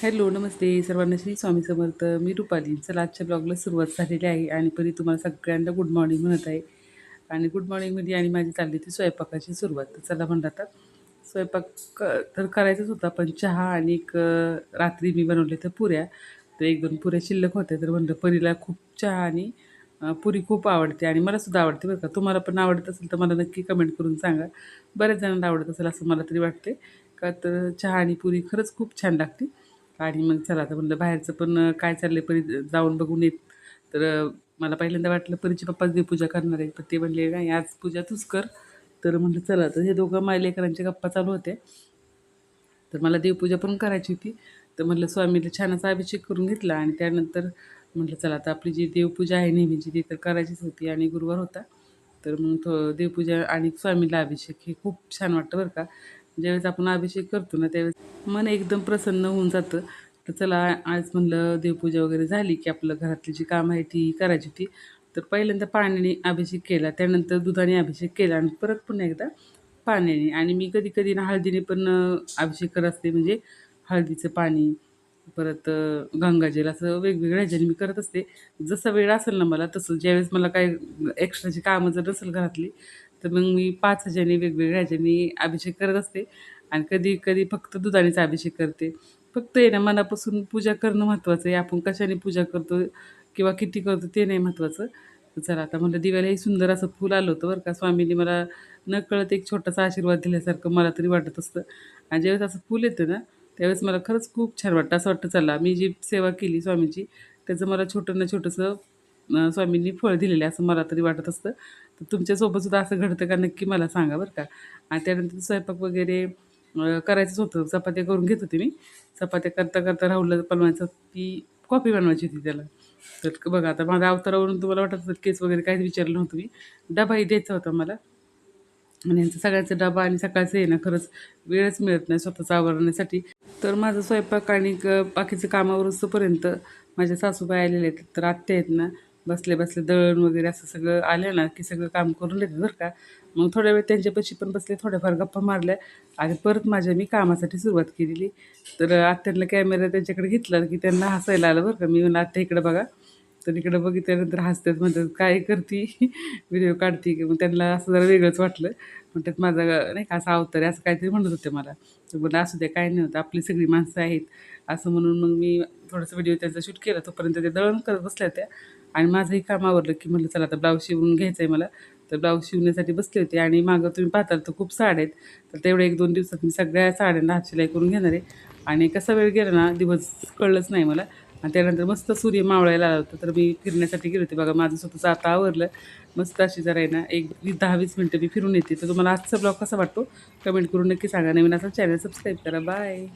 Hello, नमस्ते सर्वांना. श्री स्वामी समर्थ. मी रुपाली. चला, आजच्या ब्लॉगला सुरुवात झालेली आहे आणि परी तुम्हाला सगळ्यांना गुड मॉर्निंग म्हणत आहे. आणि गुड मॉर्निंगमध्ये आणि माझी चालली ती स्वयंपाकाची सुरुवात. तर चला म्हणलं आता स्वयंपाक तर करायचाच होता, पण चहा आणि रात्री मी बनवले तर पुऱ्या. तर 1-2 पुऱ्या शिल्लक होत्या, तर म्हणलं परीला खूप चहा आणि पुरी खूप आवडते आणि मलासुद्धा आवडते बरं का. तुम्हाला पण आवडत असेल तर मला नक्की कमेंट करून सांगा. बऱ्याच जणांना आवडत असेल असं मला तरी वाटते. का तर चहा आणि पुरी खरंच खूप छान लागते. आणि मग चला आता म्हणलं बाहेरचं पण काय चाललंय परी जाऊन बघून येत. तर मला पहिल्यांदा वाटलं परीचे पप्पाच देवपूजा करणार आहे, पण ते म्हणले नाही, आज पूजा तूच कर. तर म्हटलं चला, तर हे दोघं माझ्या लेकरांच्या गप्पा चालू होते. तर मला देवपूजा पण करायची होती. तर म्हटलं स्वामीला छान असा अभिषेक करून घेतला आणि त्यानंतर म्हटलं चला आता आपली जी देवपूजा आहे नेहमीची ती तर करायचीच होती आणि गुरुवार होता. तर मग देवपूजा आणि स्वामीला अभिषेक हे खूप छान वाटतं बरं का. ज्यावेळेस आपण अभिषेक करतो ना त्यावेळेस मन एकदम प्रसन्न होऊन जातं. तर चला, आज म्हणलं देवपूजा वगैरे झाली की आपलं घरातली जी कामं आहे ती करायची होती. तर पहिल्यांदा पाण्याने अभिषेक केला, त्यानंतर दुधाने अभिषेक केला आणि परत पुन्हा एकदा पाण्याने. आणि मी कधी-कधी ना हळदीने पण अभिषेक करत असते, म्हणजे हळदीचं पाणी, परत गंगाजल असं वेगवेगळ्या ह्याच्याने मी करत असते. जसा वेळ असेल ना मला तसं. ज्यावेळेस मला काही एक्स्ट्राची कामं जर नसेल घरातली, तर मग मी 5 ह्याच्याने वेगवेगळ्या ह्याच्याने अभिषेक करत असते आणि कधी-कधी फक्त दुधानेच अभिषेक करते. फक्त आहे ना मनापासून पूजा करणं महत्त्वाचं आहे. आपण कशाने पूजा करतो किंवा किती करतो ते नाही महत्त्वाचं. तर चला आता म्हणलं दिव्यालाही सुंदर असं फूल आलं होतं बरं का. स्वामींनी मला नकळत एक छोटासा आशीर्वाद दिल्यासारखं मला तरी वाटत असतं. आणि ज्यावेळेस असं फूल येतं ना, त्यावेळेस मला खरंच खूप छान वाटतं. असं वाटतं चला मी जी सेवा केली स्वामींची, त्याचं मला छोटं ना छोटंसं स्वामींनी फळ दिलेलं आहे असं मला तरी वाटत असतं. तर तुमच्यासोबत सुद्धा असं घडतं का नक्की मला सांगा बरं का. आणि त्यानंतर स्वयंपाक वगैरे करायचंच होतं. चपात्या करून घेत होते मी. चपात्या करता राहुलला बनवायचं, ती कॉफी बनवायची होती त्याला. तर बघा आता माझ्या अवतारावरून तुम्हाला वाटत असेल केस वगैरे काहीच विचारलं नव्हतं मी. डबाही द्यायचा होता मला. आणि यांचा सगळ्यांचा डबा आणि सकाळचं आहे ना, खरंच वेळच मिळत नाही स्वतःचं आवरण्यासाठी. तर माझा स्वयंपाक आणि बाकीचं कामावर होईस्तोपर्यंत माझ्या सासूबाई आलेल्या आहेत. तर आत्या आहेत ना, बसले दळण वगैरे असं सगळं आलं ना, की सगळं काम करून देतात बरं का. मग थोड्या वेळ त्यांच्यापाशी पण बसले, थोड्याफार गप्पा मारल्या आणि परत माझ्या मी कामासाठी सुरुवात केलेली. तर आत्याला कॅमेरा त्यांच्याकडे घेतला, की त्यांना हसायला आलं बरं का. मी म्हणलं, "आत्या इकडं बघा." तर इकडं बघितल्यानंतर हसतात, म्हणतात, "काय करती? व्हिडिओ काढते की?" मग त्यांना असं जरा वेगळंच वाटलं. म्हणतात माझा नाही का असा अवतार आहे असं काहीतरी म्हणत होते मला. तर बोललं असू द्या, काही नाही होत, आपली सगळी माणसं आहेत. असं म्हणून मग मी थोडंसं व्हिडिओ त्यांचा शूट केला. तोपर्यंत ते दळण करत बसल्या होत्या आणि माझंही काम आवरलं, की म्हटलं चला आता ब्लाऊज शिवून घ्यायचं आहे मला. तर ब्लाऊज शिवण्यासाठी बसले होते आणि मागं तुम्ही पाहताल तर खूप साड्या आहेत. तर तेवढ्या 1-2 दिवसात मी सगळ्या साड्यांना हातशिलाई करून घेणार आहे. आणि कसा वेळ गेला ना दिवस कळलंच नाही मला. आणि त्यानंतर मस्त सूर्य मावळायला आला होता. तर मी फिरण्यासाठी गेले होते. बघा माझं स्वतःचं आता आवरलं. मस्त अशी जरा आहे ना, एक 10-20 मिनिटं मी फिरून येते. तर तुम्हाला आजचा ब्लॉग कसा वाटतो कमेंट करून नक्की सांगा. नवीन असेल चॅनल सबस्क्राईब करा. बाय.